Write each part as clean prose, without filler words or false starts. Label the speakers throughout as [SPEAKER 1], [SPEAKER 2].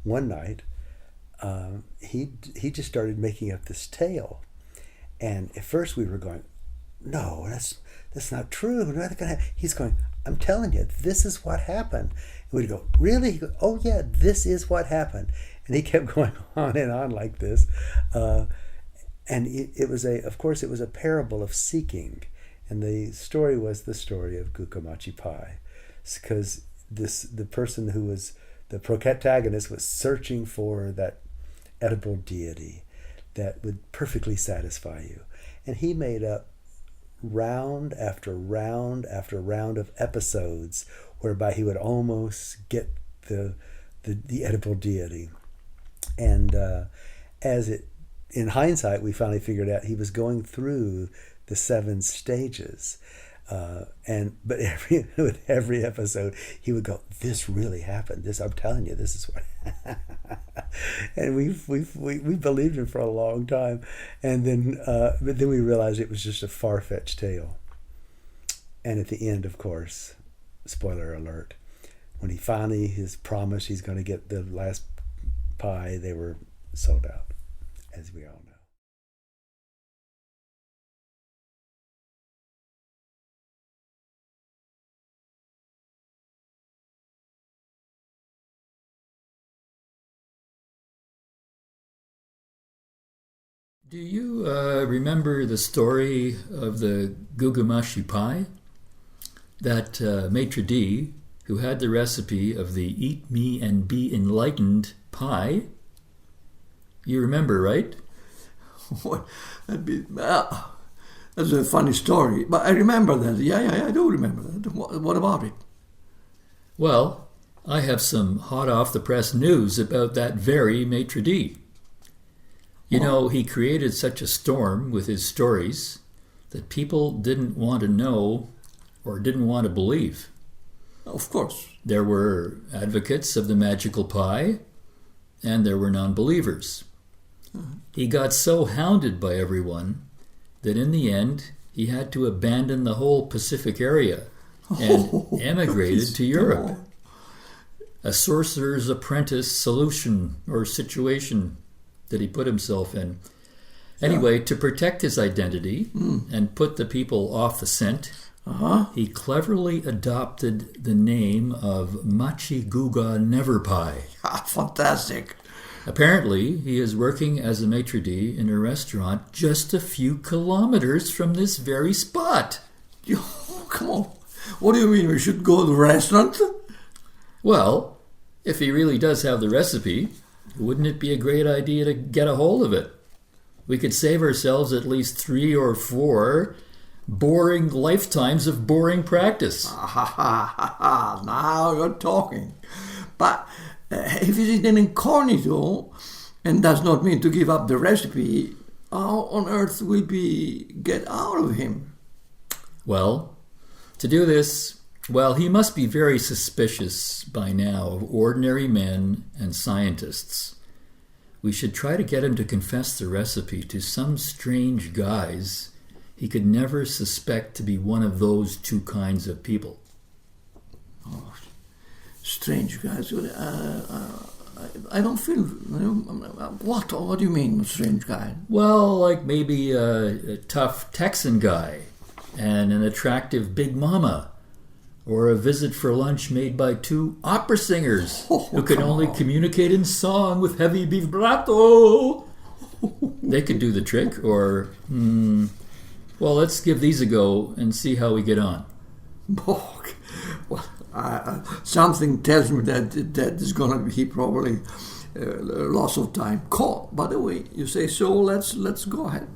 [SPEAKER 1] one night, he just started making up this tale. And at first we were going, no, that's not true. He's going, I'm telling you, this is what happened. And we'd go, really? He'd go, oh yeah, this is what happened. And he kept going on and on like this. And it was of course, it was a parable of seeking. And the story was the story of Machicuga, because the person who was the protagonist was searching for that edible deity that would perfectly satisfy you. And he made up round after round after round of episodes whereby he would almost get the edible deity. And in hindsight, we finally figured out he was going through the 7 stages. But with every episode, he would go, "This really happened. This, I'm telling you, this is what." And we believed him for a long time, and then but then we realized it was just a far-fetched tale. And at the end, of course, spoiler alert, when he finally his promise he's going to get the last pie, they were sold out, as we all know.
[SPEAKER 2] Do you remember the story of the Gugamashi pie? That maitre d' who had the recipe of the Eat Me and Be Enlightened pie? You remember, right?
[SPEAKER 3] What? That's a funny story. But I remember that. Yeah, I do remember that. What about it?
[SPEAKER 2] Well, I have some hot off the press news about that very maitre d'. You know, he created such a storm with his stories that people didn't want to know or didn't want to believe.
[SPEAKER 3] Of course.
[SPEAKER 2] There were advocates of the magical pie, and there were non-believers. He got so hounded by everyone that in the end he had to abandon the whole Pacific area and emigrated to Europe. A sorcerer's apprentice solution or situation that he put himself in. Anyway, to protect his identity and put the people off the scent, he cleverly adopted the name of Machicuga Neverpie.
[SPEAKER 3] Fantastic.
[SPEAKER 2] Apparently, he is working as a maitre d' in a restaurant just a few kilometers from this very spot.
[SPEAKER 3] Come on. What do you mean we should go to the restaurant?
[SPEAKER 2] Well, if he really does have the recipe, wouldn't it be a great idea to get a hold of it? We could save ourselves at least 3 or 4 boring lifetimes of boring practice.
[SPEAKER 3] Now you're talking. But if it is an incognito and does not mean to give up the recipe, how on earth will we get out of him?
[SPEAKER 2] Well, to do this, he must be very suspicious by now of ordinary men and scientists. We should try to get him to confess the recipe to some strange guys he could never suspect to be one of those 2 kinds of people.
[SPEAKER 3] Oh, strange guys. I don't feel... What do you mean, strange guy?
[SPEAKER 2] Well, like maybe a tough Texan guy and an attractive big mama, or a visit for lunch made by 2 opera singers who could only communicate in song with heavy vibrato. They could do the trick, or... well, let's give these a go and see how we get on.
[SPEAKER 3] Something tells me that is going to be probably loss of time. Cool. By the way, you say so, let's go ahead.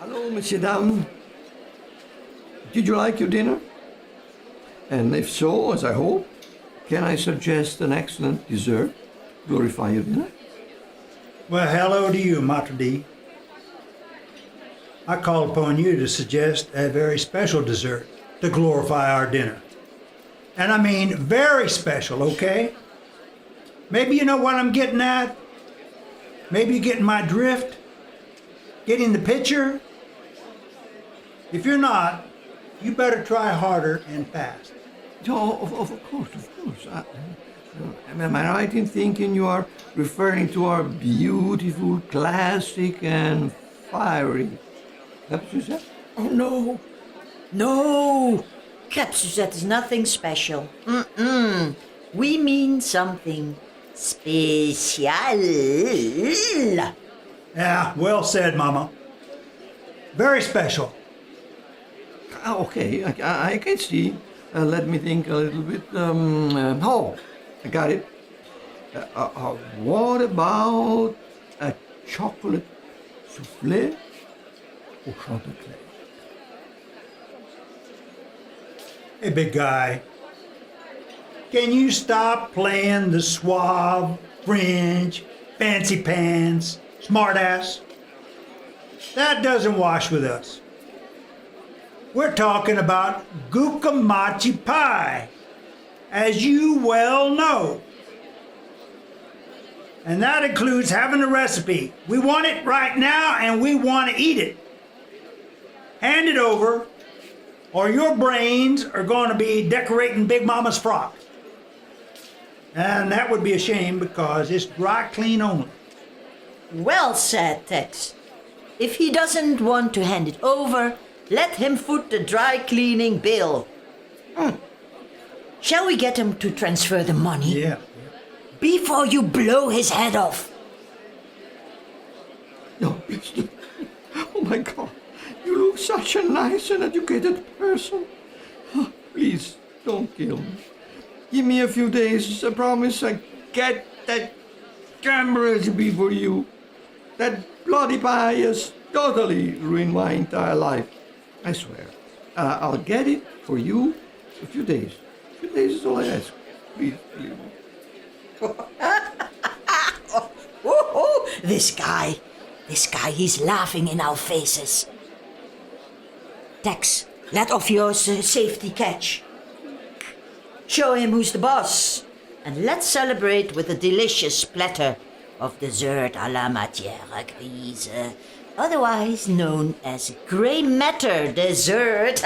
[SPEAKER 3] Hello, Monsieur Dame. Did you like your dinner? And if so, as I hope, can I suggest an excellent dessert? Glorify your dinner?
[SPEAKER 4] Well, hello to you, Matre D. I call upon you to suggest a very special dessert to glorify our dinner. And I mean very special, okay? Maybe you know what I'm getting at? Maybe you're getting my drift? Getting the picture? If you're not, you better try harder and fast.
[SPEAKER 3] Oh, of course, of course. Am I right in thinking you are referring to our beautiful, classic, and fiery crêpe Suzette?
[SPEAKER 5] Oh, no. No. Crêpe Suzette is nothing special. We mean something special.
[SPEAKER 4] Yeah, well said, Mama. Very special.
[SPEAKER 3] Okay, I can see. Let me think a little bit. Oh, I got it. What about a chocolate souffle or chanticleer?
[SPEAKER 4] Hey, big guy. Can you stop playing the suave, French, fancy pants, smartass? That doesn't wash with us. We're talking about gukamachi pie, as you well know. And that includes having a recipe. We want it right now and we want to eat it. Hand it over, or your brains are going to be decorating Big Mama's frock. And that would be a shame because it's dry clean only.
[SPEAKER 5] Well said, Tex. If he doesn't want to hand it over, let him foot the dry cleaning bill. Shall we get him to transfer the money?
[SPEAKER 4] Yeah.
[SPEAKER 5] Before you blow his head off.
[SPEAKER 3] No, please don't. Oh my God, you look such a nice and educated person. Oh, please don't kill me. Give me a few days. I promise I get that camera recipe for you. That bloody pie has totally ruined my entire life. I swear. I'll get it for you in a few days. A few days is all I ask. Please, believe me.
[SPEAKER 5] This guy, he's laughing in our faces. Tex, let off your safety catch. Show him who's the boss. And let's celebrate with a delicious platter of dessert à la matière grise, otherwise known as grey matter dessert.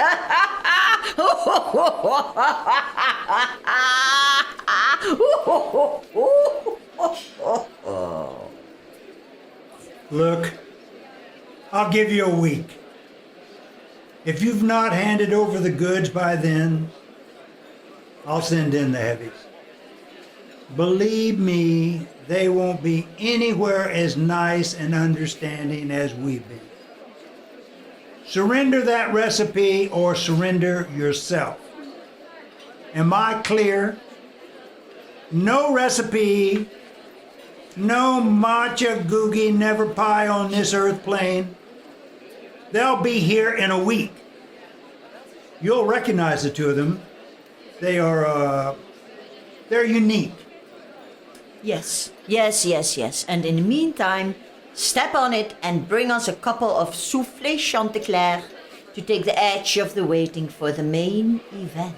[SPEAKER 4] Look, I'll give you a week. If you've not handed over the goods by then, I'll send in the heavies. Believe me, they won't be anywhere as nice and understanding as we've been. Surrender that recipe or surrender yourself. Am I clear? No recipe, no Machicuga Neverpie on this earth plane. They'll be here in a week. You'll recognize the two of them. They're unique.
[SPEAKER 5] Yes. And in the meantime, step on it and bring us a couple of soufflé chanticleer to take the edge of the waiting for the main event.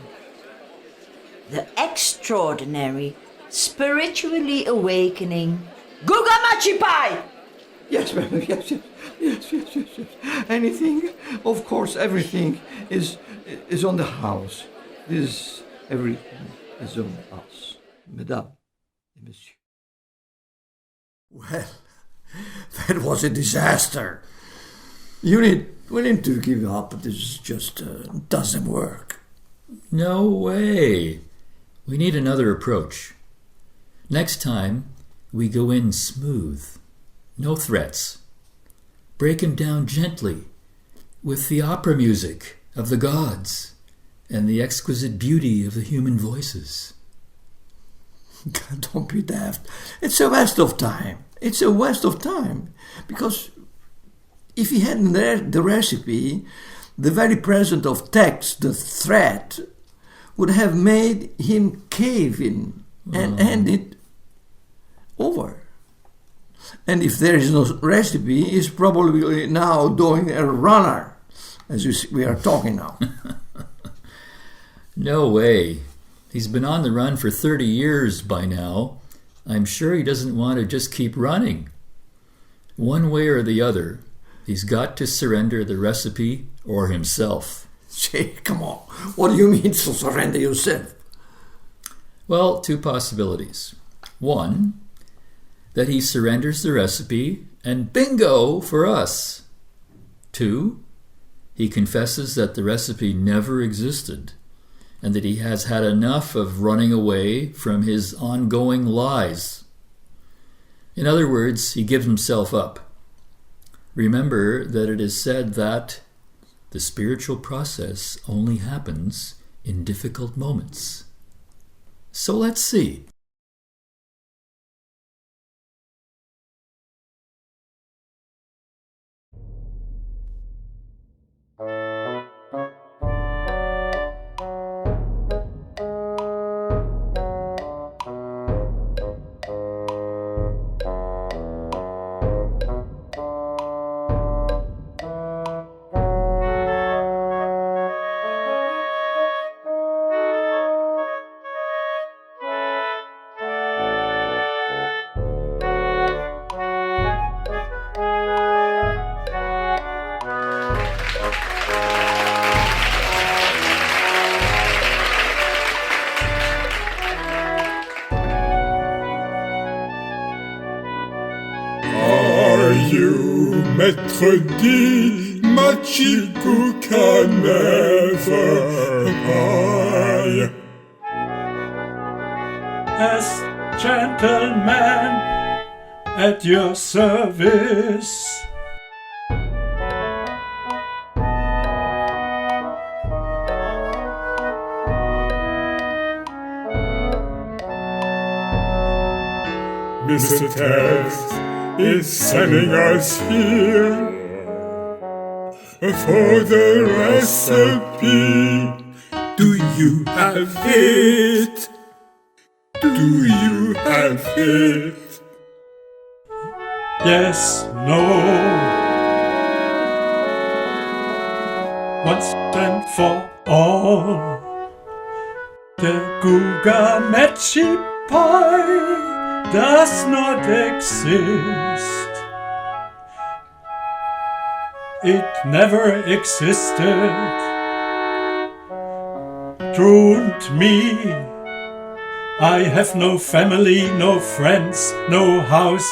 [SPEAKER 5] The extraordinary, spiritually awakening Gugamachi pie!
[SPEAKER 3] Yes, ma'am. Yes. Anything? Of course, everything is on the house. Everything is on us, Madame et Monsieur. Well, that was a disaster. We need to give up. This just doesn't work.
[SPEAKER 2] No way. We need another approach. Next time, we go in smooth. No threats. Break him down gently with the opera music of the gods and the exquisite beauty of the human voices.
[SPEAKER 3] Don't be daft. It's a waste of time. Because if he hadn't the recipe, the very presence of text, the threat, would have made him cave in and hand it over. And if there is no recipe, he's probably now doing a runner, as we are talking now.
[SPEAKER 2] No way. He's been on the run for 30 years by now. I'm sure he doesn't want to just keep running. One way or the other, he's got to surrender the recipe or himself.
[SPEAKER 3] Say, come on. What do you mean to surrender yourself?
[SPEAKER 2] Well, two possibilities. One, that he surrenders the recipe and bingo for us. Two, he confesses that the recipe never existed and that he has had enough of running away from his ongoing lies. In other words, he gives himself up. Remember that it is said that the spiritual process only happens in difficult moments. So let's see.
[SPEAKER 6] Maître dit Machicuga Neverpie.
[SPEAKER 7] As gentleman at your service.
[SPEAKER 6] Mr. Text is sending us here for the recipe. Do you have it? Do you have it?
[SPEAKER 7] Yes, no. Once and for all, the Guga Machicuga does not exist. It never existed. Truant me, I have no family, no friends, no house,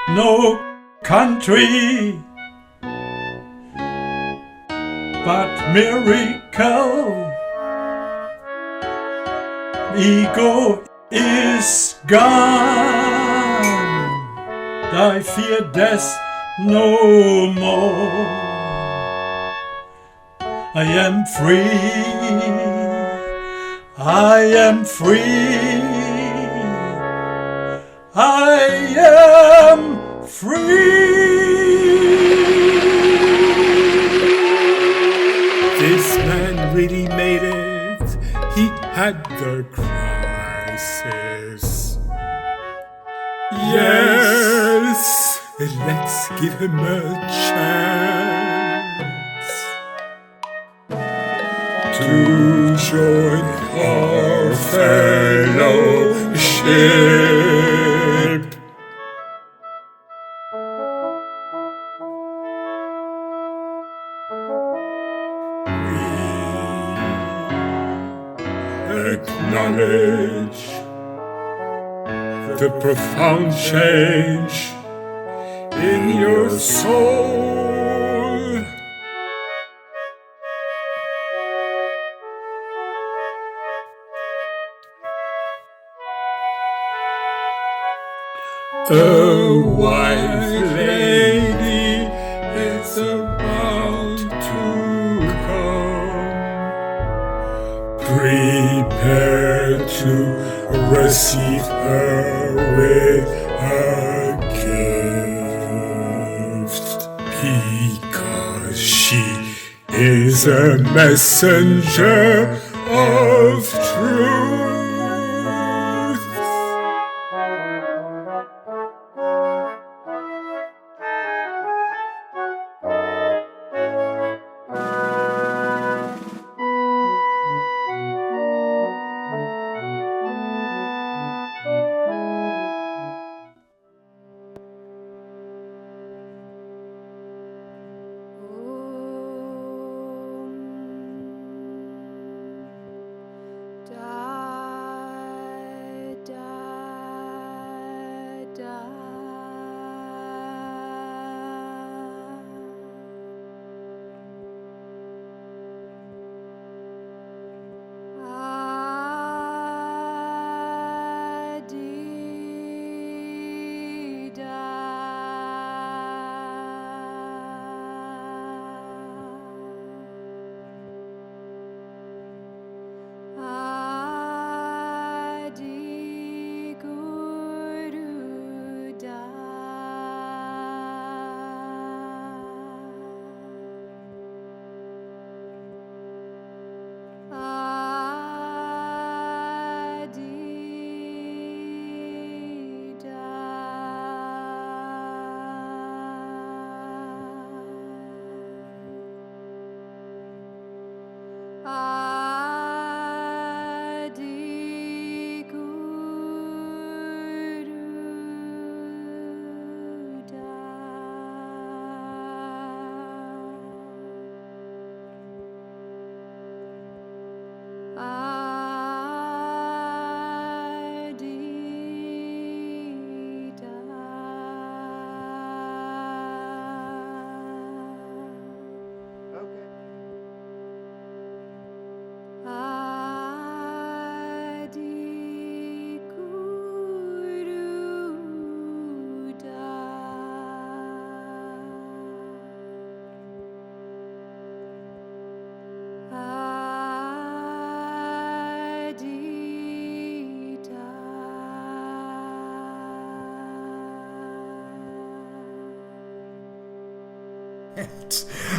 [SPEAKER 7] no country. But miracle, ego is gone. I fear death no more. I am free. I am free. I am free.
[SPEAKER 6] This man really made it. He had the crisis. Yes, let's give him a chance to join our fellowship. We acknowledge the profound change in your soul. A wise lady is about to come. Prepare to receive her with a gift, because she is a messenger of of truth.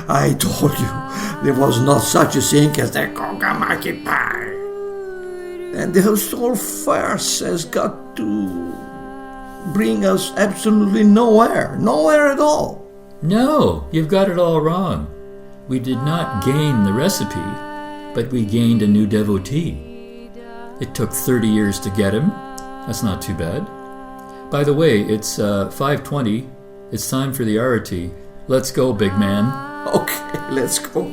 [SPEAKER 3] I told you there was not such a thing as the Machicuga pie. And the whole farce has got to bring us absolutely nowhere. Nowhere at all.
[SPEAKER 2] No, you've got it all wrong. We did not gain the recipe, but we gained a new devotee. It took 30 years to get him. That's not too bad. By the way, it's 5:20. It's time for the arati. Let's go, big man.
[SPEAKER 3] Okay, let's go.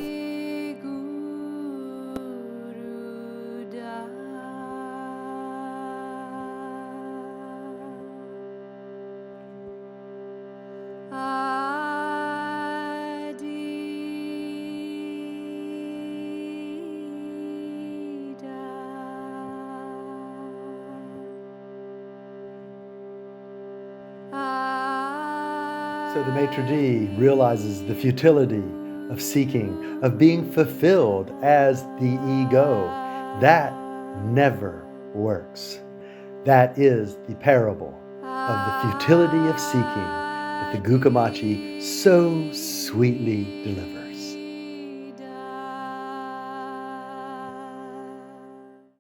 [SPEAKER 1] So the maitre d' realizes the futility of seeking, of being fulfilled as the ego. That never works. That is the parable of the futility of seeking that the Gukamachi so sweetly delivers.